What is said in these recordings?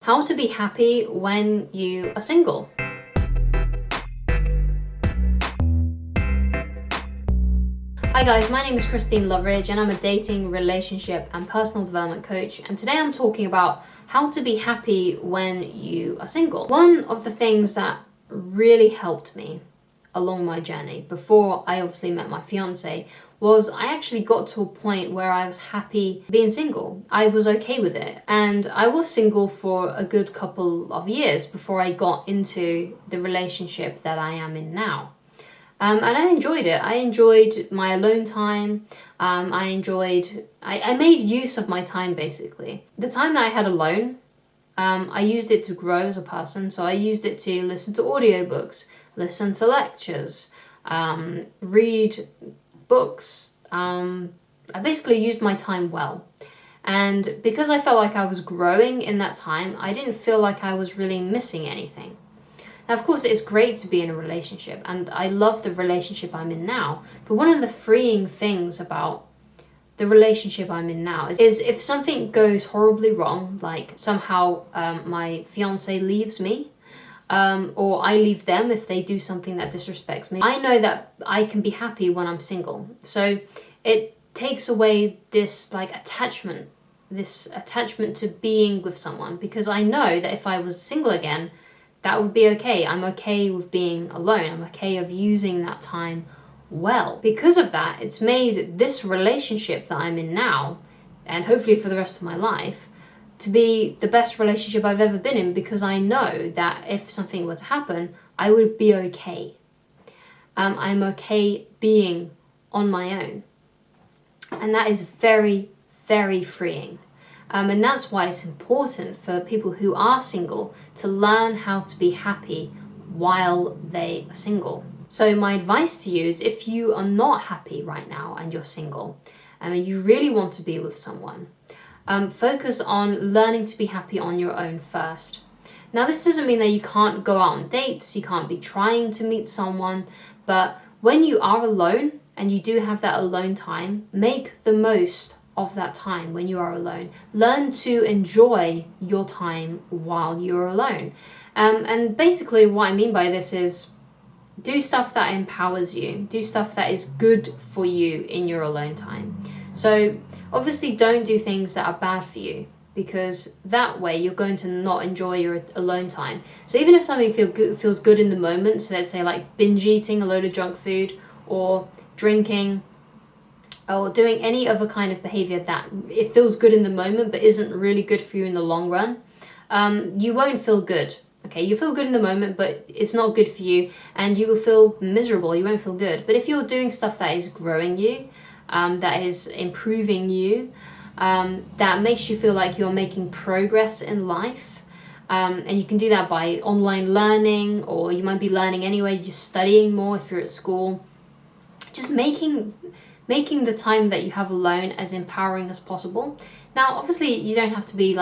How to be happy when you are single. Hi guys, my name is Loveridge and I'm a dating, relationship and personal development coach, and today I'm talking about how to be happy when you are single. One of the things that really helped me along my journey before I obviously met my fiance was I actually got to a point where I was happy being single. I was okay with it, and I was single for a good couple of years before I got into the relationship that I am in now. And I enjoyed it. I enjoyed my alone time. I made use of my time basically. The time that I had alone, I used it to grow as a person. So I used it to listen to audiobooks, listen to lectures, read books. I basically used my time well. And because I felt like I was growing in that time, I didn't feel like I was really missing anything. Now, of course, it's great to be in a relationship, and I love the relationship I'm in now. But one of the freeing things about the relationship I'm in now is if something goes horribly wrong, like somehow my fiance leaves me, or I leave them if they do something that disrespects me, I know that I can be happy when I'm single. So it takes away this attachment to being with someone, because I know that if I was single again, that would be okay. I'm okay with being alone. I'm okay of using that time well. Because of that, it's made this relationship that I'm in now, and hopefully for the rest of my life, to be the best relationship I've ever been in, because I know that if something were to happen, I would be okay. I'm okay being on my own. And that is very, very freeing. And that's why it's important for people who are single to learn how to be happy while they are single. So my advice to you is, if you are not happy right now and you're single, and you really want to be with someone, focus on learning to be happy on your own first. Now, this doesn't mean that you can't go out on dates, you can't be trying to meet someone, but when you are alone and you do have that alone time, make the most of that time when you are alone. Learn to enjoy your time while you're alone. And basically what I mean by this is, do stuff that empowers you. Do stuff that is good for you in your alone time. So obviously don't do things that are bad for you, because that way you're going to not enjoy your alone time. So even if something feels good in the moment, so let's say like binge eating a load of junk food, or drinking, or doing any other kind of behavior that it feels good in the moment but isn't really good for you in the long run, you won't feel good. Okay, you feel good in the moment, but it's not good for you, and you will feel miserable. You won't feel good. But if you're doing stuff that is growing you, that is improving you, that makes you feel like you're making progress in life, and you can do that by online learning, or you might be learning anyway, just studying more if you're at school, just making the time that you have alone as empowering as possible. Now, obviously, you don't have to be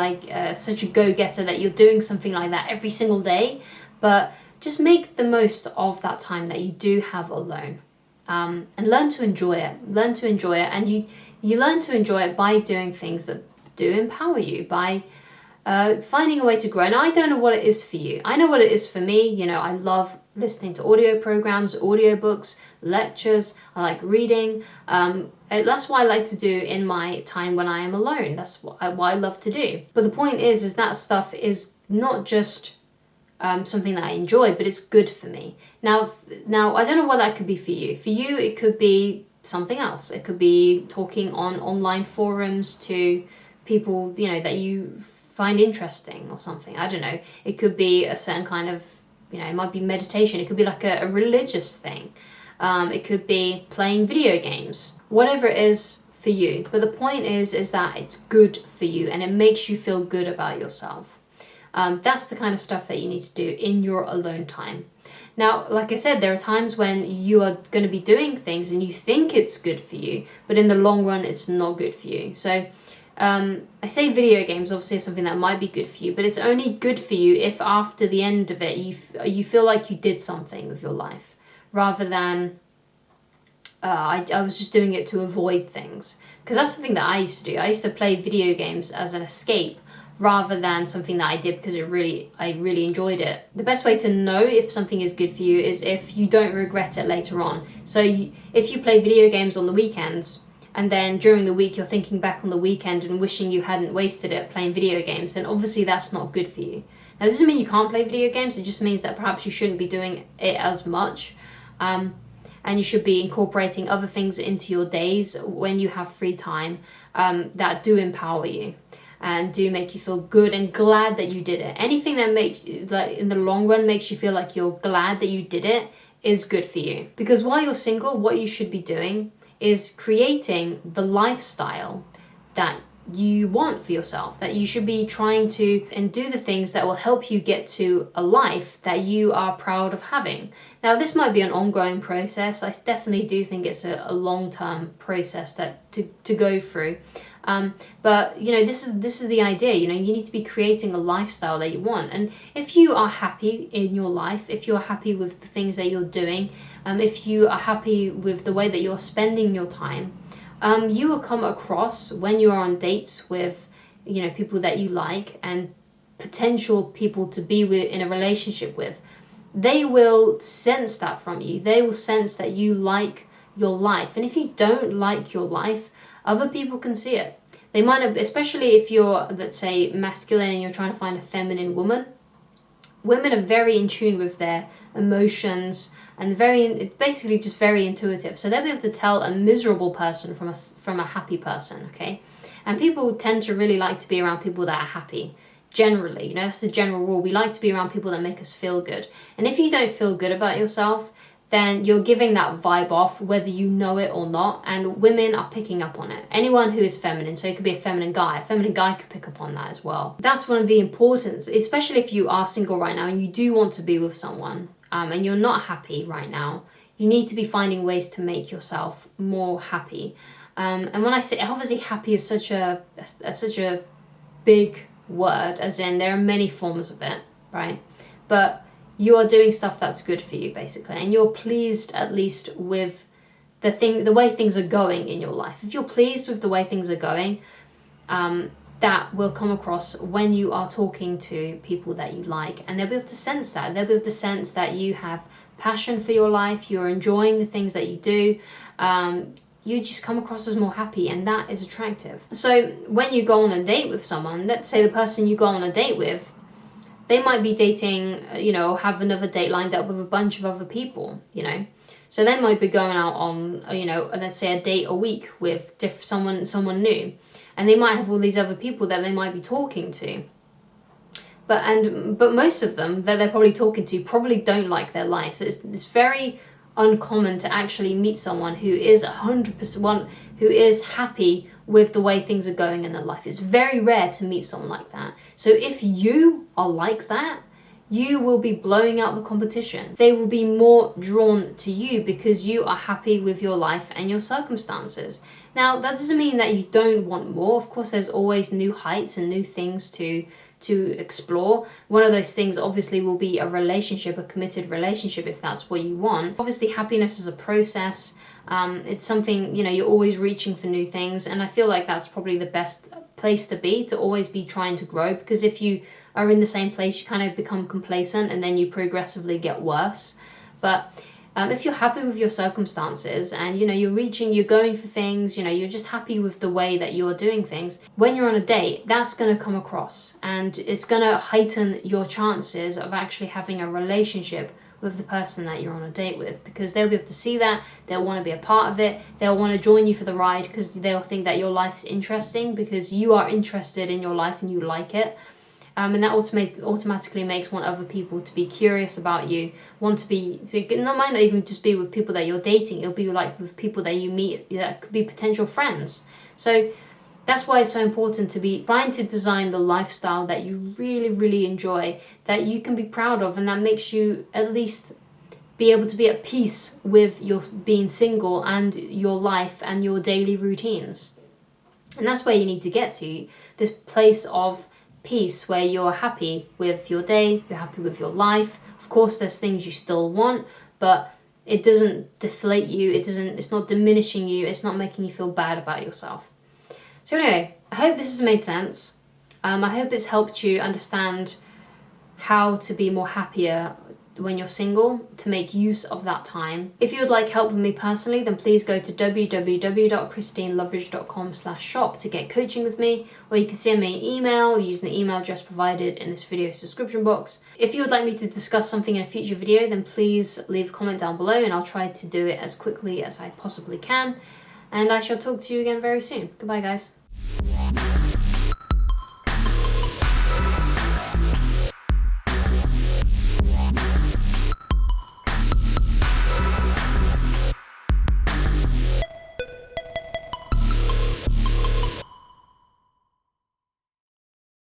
such a go-getter that you're doing something like that every single day, but just make the most of that time that you do have alone, and learn to enjoy it. And you learn to enjoy it by doing things that do empower you, by finding a way to grow. Now, I don't know what it is for you. I know what it is for me. I love listening to audio programs, audiobooks, lectures. I like reading. That's what I like to do in my time when I am alone. That's what I love to do. But the point is that stuff is not just something that I enjoy, but it's good for me. Now I don't know what that could be for you. For you, it could be something else. It could be talking on online forums to people that you find interesting or something. I don't know. It could be a certain kind of, it might be meditation. It could be like a religious thing. It could be playing video games. Whatever it is for you. But the point is that it's good for you and it makes you feel good about yourself. That's the kind of stuff that you need to do in your alone time. Now, like I said, there are times when you are going to be doing things and you think it's good for you, but in the long run, it's not good for you. So I say video games obviously is something that might be good for you, but it's only good for you if after the end of it you feel like you did something with your life, rather than I was just doing it to avoid things. Because that's something that I used to do. I used to play video games as an escape rather than something that I did because I really enjoyed it. The best way to know if something is good for you is if you don't regret it later on. So if you play video games on the weekends, and then during the week you're thinking back on the weekend and wishing you hadn't wasted it playing video games, then obviously that's not good for you. Now, this doesn't mean you can't play video games, it just means that perhaps you shouldn't be doing it as much. And you should be incorporating other things into your days when you have free time that do empower you and do make you feel good and glad that you did it. Anything that makes, like, in the long run makes you feel like you're glad that you did it is good for you. Because while you're single, what you should be doing is creating the lifestyle that you want for yourself, that you should be trying to and do the things that will help you get to a life that you are proud of having. Now, this might be an ongoing process. I definitely do think it's a long-term process that to go through. But you know, this is the idea. You know, you need to be creating a lifestyle that you want. And if you are happy in your life, if you're happy with the things that you're doing, if you are happy with the way that you're spending your time, you will come across when you are on dates with, you know, people that you like and potential people to be with in a relationship with. They will sense that from you. They will sense that you like your life. And if you don't like your life, other people can see it. They might have, especially if you're, let's say, masculine and you're trying to find a feminine woman. Women are very in tune with their emotions and basically just very intuitive. So they'll be able to tell a miserable person from a happy person, okay? And people tend to really like to be around people that are happy. Generally, you know, that's the general rule. We like to be around people that make us feel good. And if you don't feel good about yourself, then you're giving that vibe off whether you know it or not, and women are picking up on it. Anyone who is feminine, so it could be a feminine guy could pick up on that as well. That's one of the importance, especially if you are single right now and you do want to be with someone, and you're not happy right now, you need to be finding ways to make yourself more happy. And when I say, obviously happy is such a big word, as in there are many forms of it, right? But you are doing stuff that's good for you, basically, and you're pleased at least with the way things are going in your life. If you're pleased with the way things are going, that will come across when you are talking to people that you like, and they'll be able to sense that. They'll be able to sense that you have passion for your life, you're enjoying the things that you do, you just come across as more happy, and that is attractive. So when you go on a date with someone, let's say the person you go on a date with, they might be dating, you know, have another date lined up with a bunch of other people, you know. So they might be going out on, you know, let's say a date a week with someone new. And they might have all these other people that they might be talking to. But most of them that they're probably talking to probably don't like their life. So it's very uncommon to actually meet someone who is 100%, who is happy with the way things are going in their life. It's very rare to meet someone like that. So if you are like that, you will be blowing out the competition. They will be more drawn to you because you are happy with your life and your circumstances. Now, that doesn't mean that you don't want more. Of course, there's always new heights and new things to explore. One of those things obviously will be a relationship, a committed relationship, if that's what you want. Obviously, happiness is a process. It's something, you know, you're always reaching for new things, and I feel like that's probably the best place to always be trying to grow, because if you are in the same place, you kind of become complacent and then you progressively get worse. But if you're happy with your circumstances and, you know, you're going for things, you know, you're just happy with the way that you're doing things, when you're on a date, that's going to come across, and it's going to heighten your chances of actually having a relationship with the person that you're on a date with, because they'll be able to see that, they'll want to be a part of it, they'll want to join you for the ride because they'll think that your life's interesting because you are interested in your life and you like it. And that automatically makes want other people to be curious about you, want to be, so it might not even just be with people that you're dating, it'll be like with people that you meet that could be potential friends. So that's why it's so important to be trying to design the lifestyle that you really, really enjoy, that you can be proud of, and that makes you at least be able to be at peace with your being single and your life and your daily routines. And that's where you need to get to, this place of peace where you're happy with your day, you're happy with your life. Of course, there's things you still want, but it doesn't deflate you, it's not diminishing you, it's not making you feel bad about yourself. So anyway, I hope this has made sense. I hope it's helped you understand how to be more happier when you're single, to make use of that time. If you would like help with me personally, then please go to www.christineloveridge.com/shop to get coaching with me, or you can send me an email using the email address provided in this video's description box. If you would like me to discuss something in a future video, then please leave a comment down below and I'll try to do it as quickly as I possibly can. And I shall talk to you again very soon. Goodbye, guys.